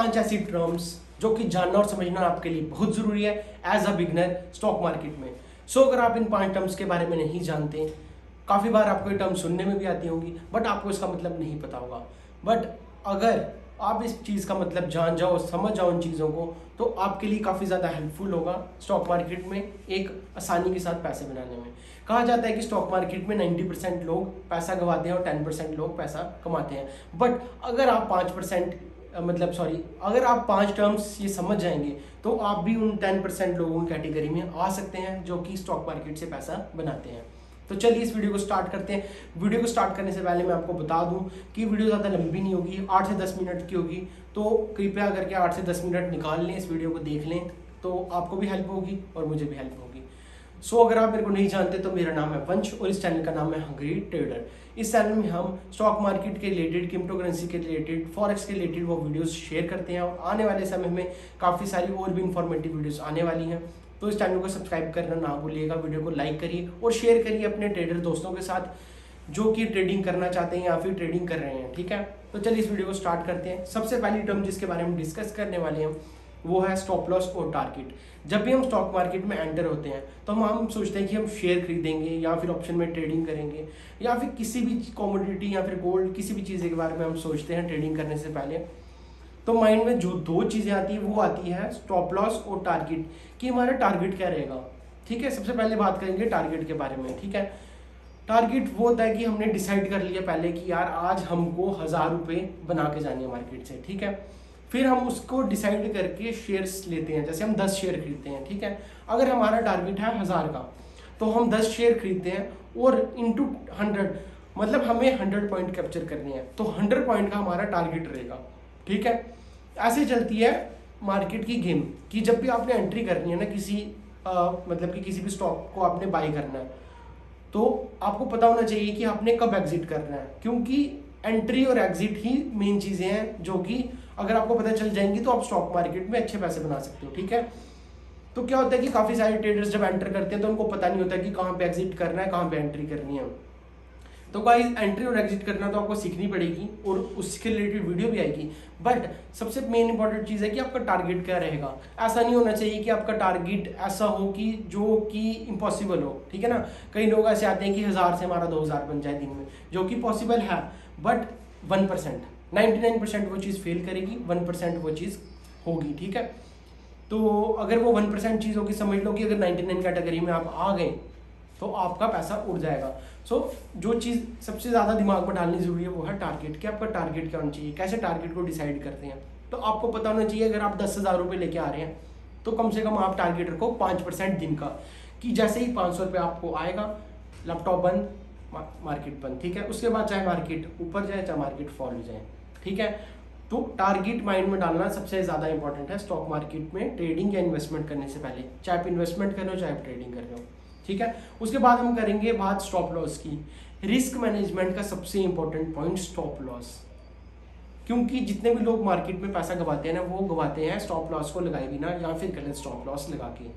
5 ऐसी टर्म्स जो कि जानना और समझना आपके लिए बहुत ज़रूरी है as a beginner stock market में। अगर आप इन 5 टर्म्स के बारे में नहीं जानते, काफ़ी बार आपको ये टर्म सुनने में भी आती होंगी बट आपको इसका मतलब नहीं पता होगा। बट अगर आप इस चीज़ का मतलब जान जाओ, समझ जाओ इन चीज़ों को, तो आपके लिए काफ़ी ज़्यादा हेल्पफुल होगा स्टॉक मार्केट में एक आसानी के साथ पैसे बनाने में। कहा जाता है कि स्टॉक मार्केट में 90% लोग पैसा गंवाते हैं और 10% लोग पैसा कमाते हैं। बट अगर आप 5% अगर आप 5 टर्म्स ये समझ जाएंगे तो आप भी उन 10% लोगों की कैटेगरी में आ सकते हैं जो कि स्टॉक मार्केट से पैसा बनाते हैं। तो चलिए इस वीडियो को स्टार्ट करते हैं। वीडियो को स्टार्ट करने से पहले मैं आपको बता दूं कि वीडियो ज़्यादा लंबी नहीं होगी, 8 से 10 मिनट की होगी। तो कृपया करके 8 से 10 मिनट निकाल लें, इस वीडियो को देख लें, तो आपको भी हेल्प होगी और मुझे भी हेल्प होगी। अगर आप मेरे को नहीं जानते तो मेरा नाम है वंश और इस चैनल का नाम है हंग्री ट्रेडर। इस चैनल में हम स्टॉक मार्केट के रिलेटेड, क्रिप्टो करेंसी के रिलेटेड, फॉरेक्स के रिलेटेड वो वीडियोस शेयर करते हैं और आने वाले समय में काफ़ी सारी और भी इंफॉर्मेटिव वीडियोस आने वाली हैं। तो इस चैनल को सब्सक्राइब करना ना भूलिएगा, वीडियो को लाइक करिए और शेयर करिए अपने ट्रेडर दोस्तों के साथ जो कि ट्रेडिंग करना चाहते हैं या फिर ट्रेडिंग कर रहे हैं। ठीक है, तो चलिए इस वीडियो को स्टार्ट करते हैं। सबसे पहली टर्म जिसके बारे में डिस्कस करने वाले हैं वो है स्टॉप लॉस और टारगेट। जब भी हम स्टॉक मार्केट में एंटर होते हैं तो हम सोचते हैं कि हम शेयर खरीदेंगे या फिर ऑप्शन में ट्रेडिंग करेंगे या फिर किसी भी कमोडिटी या फिर गोल्ड, किसी भी चीज़ के बारे में हम सोचते हैं ट्रेडिंग करने से पहले। तो माइंड में जो 2 चीज़ें आती है वो आती है स्टॉप लॉस और टारगेट, कि हमारा टारगेट क्या रहेगा। ठीक है, सबसे पहले बात करेंगे टारगेट के बारे में। ठीक है, टारगेट वो होता है कि हमने डिसाइड कर लिया पहले कि यार आज हमको 1000 रुपये बना के जानी है मार्केट से। ठीक है, फिर हम उसको डिसाइड करके शेयर्स लेते हैं, जैसे हम 10 शेयर खरीदते हैं। ठीक है, अगर हमारा टारगेट है 1000 का तो हम 10 शेयर खरीदते हैं और इंटू 100 मतलब हमें 100 पॉइंट कैप्चर करनी है, तो 100 पॉइंट का हमारा टारगेट रहेगा। ठीक है, ऐसे चलती है मार्केट की गेम कि जब भी आपने एंट्री करनी है ना किसी भी स्टॉक को आपने बाई करना है तो आपको पता होना चाहिए कि आपने कब एग्जिट करना है, क्योंकि एंट्री और एग्जिट ही मेन चीज़ें हैं जो कि अगर आपको पता चल जाएंगी तो आप स्टॉक मार्केट में अच्छे पैसे बना सकते हो। ठीक है, तो क्या होता है कि काफ़ी सारे ट्रेडर्स जब एंटर करते हैं तो उनको पता नहीं होता कि कहाँ पे एग्जिट करना है, कहाँ पे एंट्री करनी है। तो गाइस, एंट्री और एग्जिट करना तो आपको सीखनी पड़ेगी और उसके रिलेटेड वीडियो भी आएगी। बट सबसे मेन इंपॉर्टेंट चीज़ है कि आपका टारगेट क्या रहेगा। ऐसा नहीं होना चाहिए कि आपका टारगेट ऐसा हो कि जो कि इम्पॉसिबल हो। ठीक है ना, कई लोग ऐसे आते हैं कि 1000 से हमारा 2000 बन जाए दिन में, जो कि पॉसिबल है बट 1%, 99% वो चीज़ फेल करेगी, 1% वो चीज़ होगी। ठीक है, तो अगर वो 1% चीज़ होगी, समझ लो कि अगर 99 कैटेगरी में आप आ गए तो आपका पैसा उड़ जाएगा। जो चीज़ सबसे ज़्यादा दिमाग में डालनी ज़रूरी है वो है टारगेट, कि आपका टारगेट क्या होना चाहिए, कैसे टारगेट को डिसाइड करते हैं। तो आपको पता होना चाहिए अगर आप 10,000 रुपये लेके आ रहे हैं तो कम से कम आप टारगेट रखो 5% दिन का, कि जैसे ही 500 रुपये आपको आएगा लैपटॉप बंद, मार्केट बंद। ठीक है, उसके बाद चाहे मार्केट ऊपर जाए चाहे मार्केट फॉल जाए। ठीक है, तो टारगेट माइंड में डालना सबसे ज़्यादा इंपॉर्टेंट है स्टॉक मार्केट में ट्रेडिंग या इन्वेस्टमेंट करने से पहले, चाहे आप इन्वेस्टमेंट कर रहे हो चाहे आप ट्रेडिंग कर रहे हो। ठीक है, उसके बाद हम करेंगे बात स्टॉप लॉस की। रिस्क मैनेजमेंट का सबसे इंपॉर्टेंट पॉइंट स्टॉप लॉस, क्योंकि जितने भी लोग मार्केट में पैसा गवाते हैं ना वो गवाते हैं स्टॉप लॉस को लगाए बिना या फिर गलत स्टॉप लॉस लगा के।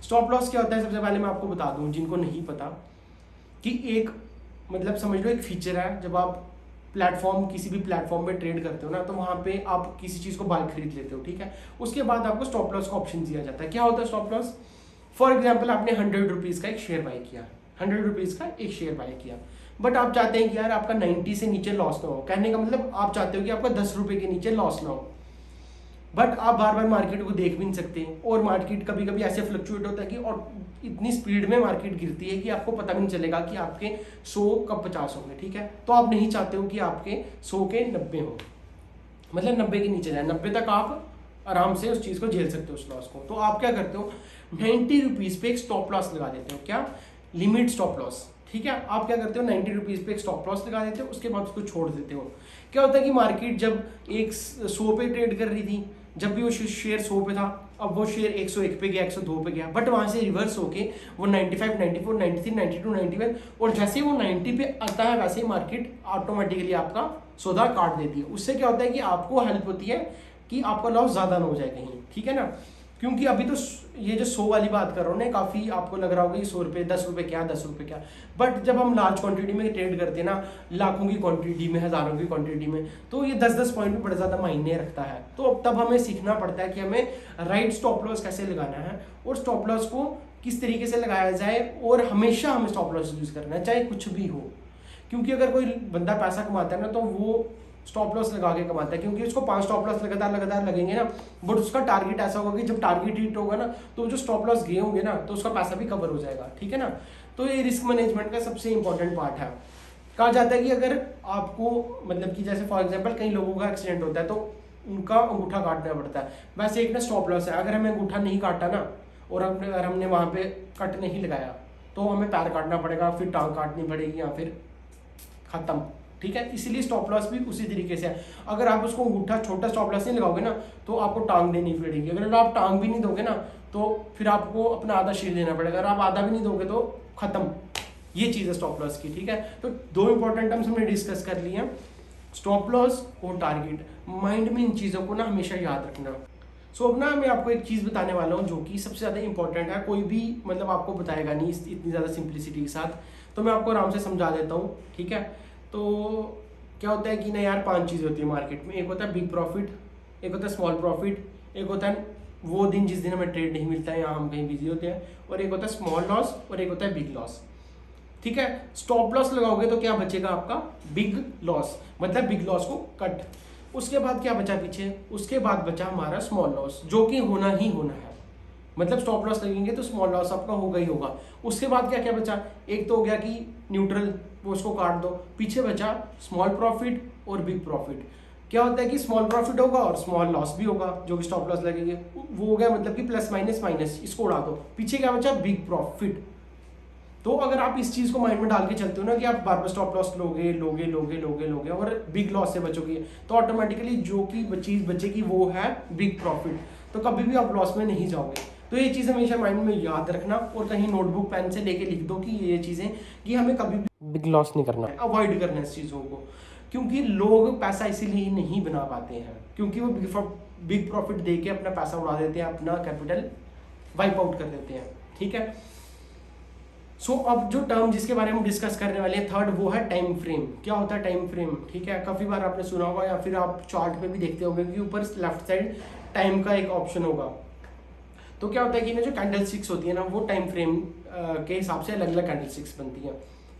स्टॉप लॉस क्या होता है, सबसे पहले मैं आपको बता दूं जिनको नहीं पता, कि एक समझ लो एक फीचर है। जब आप किसी भी प्लेटफॉर्म में ट्रेड करते हो ना तो वहाँ पे आप किसी चीज़ को बाय खरीद लेते हो। ठीक है, उसके बाद आपको स्टॉप लॉस का ऑप्शन दिया जाता है। क्या होता है स्टॉप लॉस? फॉर एग्जाम्पल आपने 100 रुपीज़ का एक शेयर बाय किया, 100 रुपीज़ का एक शेयर बाय किया, बट आप चाहते हैं कि यार आपका 90 से नीचे लॉस ना हो। कहने का मतलब आप चाहते हो कि आपका 10 रुपये के नीचे लॉस ना हो, बट आप बार बार मार्केट को देख भी नहीं सकते और मार्केट कभी कभी ऐसे फ्लक्चुएट होता है कि और इतनी स्पीड में मार्केट गिरती है कि आपको पता भी नहीं चलेगा कि आपके 100 कब 50 होंगे। ठीक है, तो आप नहीं चाहते हो कि आपके 100 के 90 हो, 90 के नीचे जाए। 90 तक आप आराम से उस चीज़ को झेल सकते हो, उस लॉस को। तो आप क्या करते हो, 90 रुपीज़ पे एक स्टॉप लॉस लगा देते हो। क्या? Limit stop loss. ठीक है, आप क्या करते हो, 90 रुपीज़ पे एक स्टॉप लॉस लगा देते हो, उसके बाद उसको छोड़ देते हो। क्या होता है कि मार्केट जब 100 पे ट्रेड कर रही थी, जब भी वो शेयर 100 पे था, अब वो शेयर 101 पे गया, 102 पे गया, बट वहाँ से रिवर्स होके वो 95, 94, 93, 92, 91 और जैसे ही वो 90 पे आता है वैसे ही मार्केट ऑटोमेटिकली आपका सौदा काट देती है। उससे क्या होता है कि आपको हेल्प होती है कि आपका लॉस ज़्यादा ना हो जाए कहीं। ठीक है ना, क्योंकि अभी तो ये जो 100 वाली बात कर रहा हूँ ना, काफ़ी आपको लग रहा होगा ये 100 रुपये, 10 रुपये क्या, 10 रुपये क्या, बट जब हम लार्ज क्वांटिटी में ट्रेड करते हैं ना, लाखों की क्वांटिटी में, हज़ारों की क्वांटिटी में, तो ये 10-10 पॉइंट में बड़ा ज़्यादा मायने रखता है। तो तब हमें सीखना पड़ता है कि हमें राइट स्टॉप लॉस कैसे लगाना है और स्टॉप लॉस को किस तरीके से लगाया जाए, और हमेशा हमें स्टॉप लॉस यूज़ करना है चाहे कुछ भी हो। क्योंकि अगर कोई बंदा पैसा कमाता है ना, तो वो स्टॉप लॉस लगा के कमाता है, क्योंकि उसको 5 स्टॉप लॉस लगातार लगेंगे ना, बट उसका टारगेट ऐसा होगा कि जब टारगेट हिट होगा ना, तो जो स्टॉप लॉस गए होंगे ना, तो उसका पैसा भी कवर हो जाएगा, ठीक है ना। तो ये रिस्क मैनेजमेंट का सबसे इंपॉर्टेंट पार्ट है। कहा जाता है कि अगर आपको मतलब कि जैसे फॉर एग्जांपल कई लोगों का एक्सीडेंट होता है तो उनका अंगूठा काटना पड़ता है, वैसे एक ना स्टॉप लॉस है, अगर हमें अंगूठा नहीं काटा ना और अगर हमने वहाँ पे कट नहीं लगाया तो हमें पैर काटना पड़ेगा, फिर टांग काटनी पड़ेगी, या फिर खत्म, ठीक है। इसीलिए स्टॉप लॉस भी उसी तरीके से है। अगर आप उसको अंगूठा छोटा स्टॉप लॉस नहीं लगाओगे ना, तो आपको टांग देनी पड़ेगी। अगर आप टांग भी नहीं दोगे ना, तो फिर आपको अपना आधा शेयर देना पड़ेगा। अगर आप आधा भी नहीं दोगे तो खत्म। ये चीज़ है स्टॉप लॉस की, ठीक है। तो 2 इंपॉर्टेंट टर्म्स हमने डिस्कस कर लिए हैं, स्टॉप लॉस और टारगेट। माइंड में इन चीज़ों को ना हमेशा याद रखना। सो अब ना मैं आपको एक चीज़ बताने वाला हूँ जो कि सबसे ज़्यादा इंपॉर्टेंट है। कोई भी मतलब आपको बताएगा नहीं इतनी ज़्यादा सिंप्लिसिटी के साथ, तो मैं आपको आराम से समझा देता हूँ, ठीक है। तो क्या होता है कि ना यार 5 चीज़ें होती है मार्केट में। एक होता है बिग प्रॉफिट, एक होता है स्मॉल प्रॉफिट, एक होता है वो दिन जिस दिन हमें ट्रेड नहीं मिलता है या हम कहीं बिजी होते हैं, और एक होता है स्मॉल लॉस, और एक होता है बिग लॉस, ठीक है। स्टॉप लॉस लगाओगे तो क्या बचेगा आपका? बिग लॉस, मतलब बिग लॉस को कट। उसके बाद क्या बचा पीछे? उसके बाद बचा हमारा स्मॉल लॉस, जो कि होना ही होना है। मतलब स्टॉप लॉस लगेंगे तो स्मॉल लॉस आपका होगा ही होगा। उसके बाद क्या क्या बचा? एक तो हो गया कि न्यूट्रल, वो उसको काट दो। पीछे बचा स्मॉल प्रॉफिट और बिग प्रॉफिट। क्या होता है कि स्मॉल प्रॉफिट होगा और स्मॉल लॉस भी होगा, जो कि स्टॉप लॉस लगेंगे, वो हो गया मतलब कि प्लस माइनस माइनस, इसको उड़ा दो। पीछे क्या बचा? Big profit. तो अगर आप इस चीज़ को माइंड में डाल के चलते हो ना कि आप बार बार स्टॉप लॉस लोगे लोगे लोगे लोगे लोगे और बिग लॉस से बचोगे, तो ऑटोमेटिकली जो कि चीज़ बचेगी वो है बिग प्रॉफिट। तो कभी भी आप लॉस में नहीं जाओगे। तो ये चीज़ हमेशा माइंड में याद रखना, और कहीं नोटबुक पेन से लेके लिख दो कि ये चीज़ें कि हमें कभी भी बिग लॉस नहीं करना है, अवॉइड करना है इस चीज़ों को। क्योंकि लोग पैसा इसीलिए नहीं बना पाते हैं क्योंकि वो बिग प्रॉफिट दे के अपना पैसा उड़ा देते हैं, अपना कैपिटल वाइप आउट कर देते हैं, ठीक है। सो अब जो टर्म जिसके बारे में डिस्कस करने वाले हैं थर्ड, वो है टाइम फ्रेम। क्या होता है टाइम फ्रेम? ठीक है, काफ़ी बार आपने सुना होगा या फिर आप चार्ट पे भी देखते होंगे कि ऊपर लेफ्ट साइड टाइम का एक ऑप्शन होगा। तो क्या होता है कि ना जो कैंडल स्टिक्स होती है ना, वो टाइम फ्रेम के हिसाब से अलग अलग कैंडल स्टिक्स बनती हैं।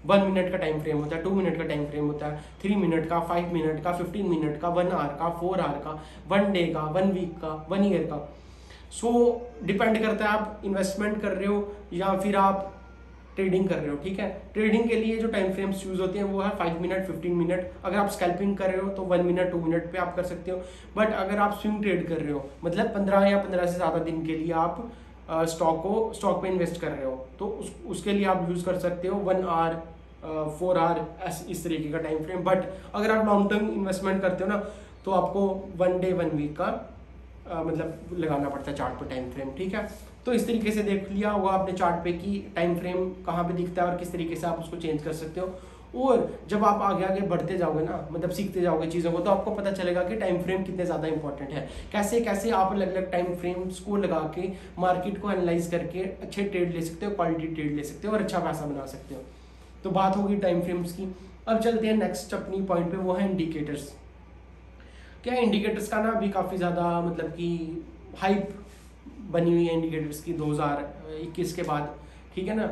1 मिनट का टाइम फ्रेम होता है, 2 मिनट का टाइम फ्रेम होता है, 3 मिनट का, 5 मिनट का, 15 मिनट का, 1 आवर का, 4 आवर का, 1 डे का, 1 वीक का, 1 ईयर का। सो डिपेंड करता है आप इन्वेस्टमेंट कर रहे हो या फिर आप ट्रेडिंग कर रहे हो, ठीक है। ट्रेडिंग के लिए जो टाइम फ्रेम्स यूज होते हैं वो है 5 मिनट, 15 मिनट। अगर आप स्कैल्पिंग कर रहे हो तो 1 मिनट, 2 मिनट पे आप कर सकते हो। बट अगर आप स्विंग ट्रेड कर रहे हो, मतलब 15 या 15 से ज़्यादा दिन के लिए आप स्टॉक पे इन्वेस्ट कर रहे हो, तो उसके लिए आप यूज़ कर सकते हो 1 आवर, 4 आवर, इस तरीके का टाइम फ्रेम। बट अगर आप लॉन्ग टर्म इन्वेस्टमेंट करते हो ना, तो आपको 1 डे 1 वीक का मतलब लगाना पड़ता है चार्ट पर टाइम फ्रेम, ठीक है। तो इस तरीके से देख लिया होगा आपने चार्ट पे कि टाइम फ्रेम कहाँ पे दिखता है और किस तरीके से आप उसको चेंज कर सकते हो। और जब आप आगे आगे बढ़ते जाओगे ना, मतलब सीखते जाओगे चीज़ों को, तो आपको पता चलेगा कि टाइम फ्रेम कितने ज़्यादा इंपॉर्टेंट है। कैसे कैसे आप अलग अलग टाइम फ्रेम्स को लगा के मार्केट को एनालाइज करके अच्छे ट्रेड ले सकते हो, क्वालिटी ट्रेड ले सकते हो और अच्छा पैसा बना सकते हो। तो बात होगी टाइम फ्रेम्स की। अब चलते हैं नेक्स्ट अपनी पॉइंट पे, वो है इंडिकेटर्स। क्या इंडिकेटर्स का ना अभी काफ़ी ज़्यादा मतलब कि हाइप बनी हुई है इंडिकेटर्स की 2021 के बाद, ठीक है ना।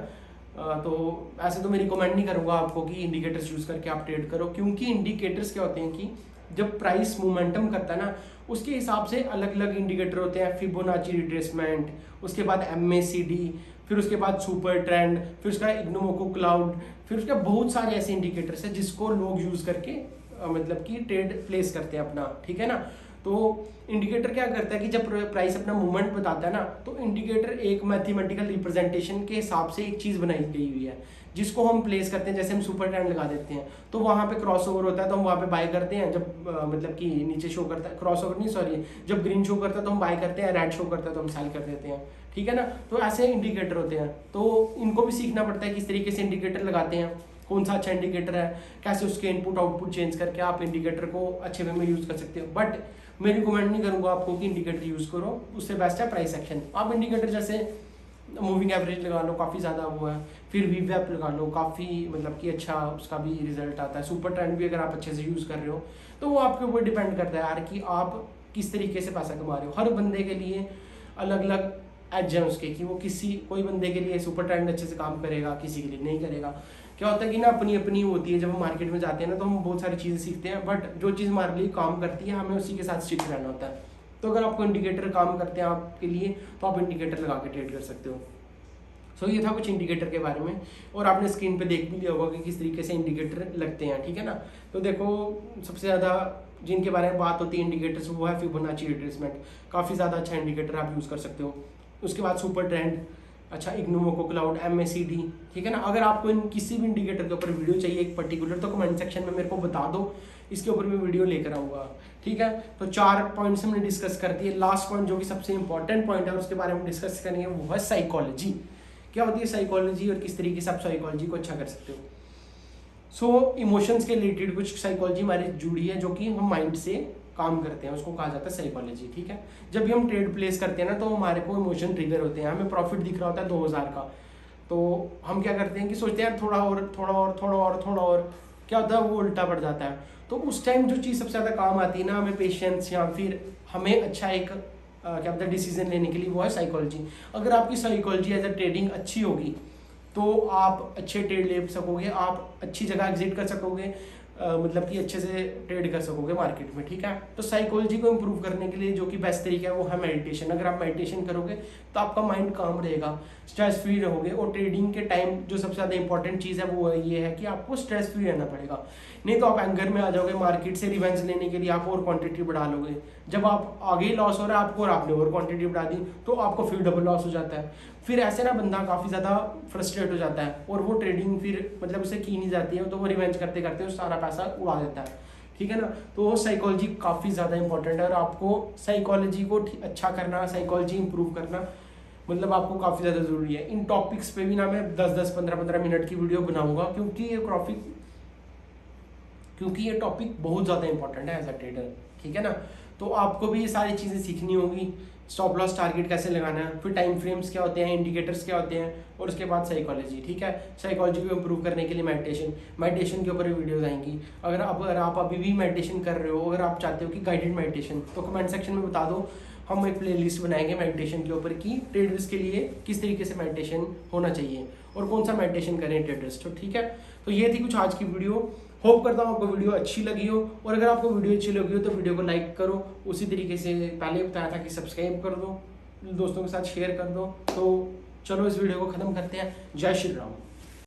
तो ऐसे तो मैं रिकमेंड नहीं करूँगा आपको कि इंडिकेटर्स यूज़ करके आप ट्रेड करो, क्योंकि इंडिकेटर्स क्या होते हैं कि जब प्राइस मोमेंटम करता है ना, उसके हिसाब से अलग अलग इंडिकेटर होते हैं। फिबोनाची रिट्रेसमेंट, उसके बाद MACD, फिर उसके बाद सुपर ट्रेंड, फिर उसका इग्नोमोको क्लाउड, फिर उसके बहुत सारे ऐसे इंडिकेटर्स हैं जिसको लोग यूज़ करके मतलब कि ट्रेड प्लेस करते हैं अपना, ठीक है ना। तो इंडिकेटर क्या करता है कि जब प्राइस अपना मूवमेंट बताता है ना, तो इंडिकेटर एक मैथमेटिकल रिप्रेजेंटेशन के हिसाब से एक चीज़ बनाई गई हुई है जिसको हम प्लेस करते हैं। जैसे हम सुपर ट्रेंड लगा देते हैं तो वहाँ पे क्रॉस ओवर होता है तो हम वहाँ पे बाय करते हैं। जब मतलब कि नीचे शो करता है, क्रॉस ओवर नहीं सॉरी, जब ग्रीन शो करता है तो हम बाय करते हैं, रेड शो करता है तो हम सेल कर देते हैं, ठीक है ना। तो ऐसे इंडिकेटर होते हैं, तो इनको भी सीखना पड़ता है किस तरीके से इंडिकेटर लगाते हैं, कौन सा अच्छा इंडिकेटर है, कैसे उसके इनपुट आउटपुट चेंज करके आप इंडिकेटर को अच्छे वे में यूज़ कर सकते हो। बट मैं रिकमेंड नहीं करूँगा आपको कि इंडिकेटर यूज़ करो, उससे बेस्ट है प्राइस एक्शन। आप इंडिकेटर जैसे मूविंग एवरेज लगा लो, काफ़ी ज़्यादा वो है, फिर वीवैप लगा लो, काफ़ी मतलब कि अच्छा उसका भी रिजल्ट आता है। सुपर ट्रेंड भी अगर आप अच्छे से यूज़ कर रहे हो तो वो आपके ऊपर डिपेंड करता है यार कि आप किस तरीके से पैसा कमा रहे हो। हर बंदे के लिए अलग अलग एज है उसके, कि वो कोई बंदे के लिए सुपर ट्रेंड अच्छे से काम करेगा, किसी के लिए नहीं करेगा। क्या होता है कि ना अपनी अपनी होती है, जब हम मार्केट में जाते हैं ना तो हम बहुत सारी चीज़ें सीखते हैं, बट जो चीज़ हमारे लिए काम करती है हमें उसी के साथ स्टिक रहना होता है। तो अगर आपको इंडिकेटर काम करते हैं आपके लिए तो आप इंडिकेटर लगा के ट्रेड कर सकते हो। सो ये था कुछ इंडिकेटर के बारे में, और आपने स्क्रीन पे देख भी लिया होगा कि किस तरीके से इंडिकेटर लगते हैं, ठीक है ना। तो देखो सबसे ज़्यादा जिनके बारे में बात होती है इंडिकेटर्स, वो है फिबोनाची रिट्रेसमेंट, काफ़ी ज़्यादा अच्छा इंडिकेटर आप यूज़ कर सकते हो। उसके बाद सुपर ट्रेंड, अच्छा इग्नोमोको क्लाउड, MACD, ठीक है ना। अगर आपको इन किसी भी इंडिकेटर के ऊपर वीडियो चाहिए एक पर्टिकुलर, तो कमेंट सेक्शन में मेरे को बता दो, इसके ऊपर मैं वीडियो लेकर आऊँगा, ठीक है। तो 4 पॉइंट्स हमने डिस्कस कर दिए। लास्ट पॉइंट जो कि सबसे इंपॉर्टेंट पॉइंट है उसके बारे में डिस्कस करेंगे, वो है साइकोलॉजी। क्या होती है साइकोलॉजी और किस तरीके से आप साइकोलॉजी को अच्छा कर सकते हो। सो इमोशंस के रिलेटेड कुछ साइकोलॉजी हमारी जुड़ी है जो कि हम माइंड से काम करते हैं, उसको कहा जाता है साइकोलॉजी, ठीक है। जब भी हम ट्रेड प्लेस करते हैं ना तो हमारे को इमोशन ट्रिगर होते हैं, हमें प्रॉफिट दिख रहा होता है 2000 का, तो हम क्या करते हैं कि सोचते हैं यार थोड़ा और थोड़ा और थोड़ा और थोड़ा और, क्या होता है वो उल्टा पड़ जाता है। तो उस टाइम जो चीज़ सबसे ज़्यादा काम आती है ना, हमें पेशेंस या फिर हमें अच्छा एक क्या बोलते हैं डिसीजन लेने के लिए, वो है साइकोलॉजी। अगर आपकी साइकोलॉजी एज अ ट्रेडिंग अच्छी होगी तो आप अच्छे ट्रेड ले सकोगे, आप अच्छी जगह एग्जिट कर सकोगे, मतलब कि अच्छे से ट्रेड कर सकोगे मार्केट में, ठीक है। तो साइकोलॉजी को इम्प्रूव करने के लिए जो कि बेस्ट तरीका है वो है मेडिटेशन। अगर आप मेडिटेशन करोगे तो आपका माइंड काम रहेगा, स्ट्रेस फ्री रहोगे, और ट्रेडिंग के टाइम जो सबसे ज़्यादा इंपॉर्टेंट चीज़ है वो ये है कि आपको स्ट्रेस फ्री रहना पड़ेगा। नहीं तो आप एंगर में आ जाओगे, मार्केट से रिवेंज लेने के लिए आप और क्वांटिटी बढ़ा लोगे। जब आप आगे लॉस हो रहा है आपको और आपने और क्वांटिटी बढ़ा दी तो आपको फिर डबल लॉस हो जाता है। फिर ऐसे ना बंदा काफ़ी ज़्यादा फ्रस्ट्रेट हो जाता है और वो ट्रेडिंग फिर मतलब उसे की नहीं जाती है, तो वो रिवेंज करते करते वो सारा पैसा उड़ा देता है, ठीक है ना। तो साइकोलॉजी काफ़ी ज़्यादा इंपॉर्टेंट है, और आपको साइकोलॉजी को अच्छा करना, साइकोलॉजी इंप्रूव करना मतलब आपको काफ़ी ज़्यादा ज़रूरी है। इन टॉपिक्स पे भी ना मैं 10-10, 15-15 मिनट की वीडियो बनाऊंगा, क्योंकि ये टॉपिक बहुत ज़्यादा इंपॉर्टेंट है एज अ ट्रेडर, ठीक है ना। तो आपको भी ये सारी चीज़ें सीखनी होगी, स्टॉप लॉस टारगेट कैसे लगाना है, फिर टाइम फ्रेम्स क्या होते हैं, इंडिकेटर्स क्या होते हैं, और उसके बाद साइकोलॉजी, ठीक है। साइकोलॉजी को इम्प्रूव करने के लिए मेडिटेशन के ऊपर भी वीडियोस आएंगी। अगर आप अभी भी मेडिटेशन कर रहे हो, अगर आप चाहते हो कि गाइडेड मेडिटेशन, तो कमेंट सेक्शन में बता दो, हम एक प्लेलिस्ट बनाएंगे मेडिटेशन के ऊपर कि ट्रेडर्स के लिए किस तरीके से मेडिटेशन होना चाहिए और कौन सा मेडिटेशन करें ट्रेडर्स, तो ठीक है। तो ये थी कुछ आज की वीडियो, होप करता हूँ आपको वीडियो अच्छी लगी हो, और अगर आपको वीडियो अच्छी लगी हो तो वीडियो को लाइक करो, उसी तरीके से पहले बताया था कि सब्सक्राइब कर दो, दोस्तों के साथ शेयर कर दो। तो चलो इस वीडियो को ख़त्म करते हैं। जय श्री राम।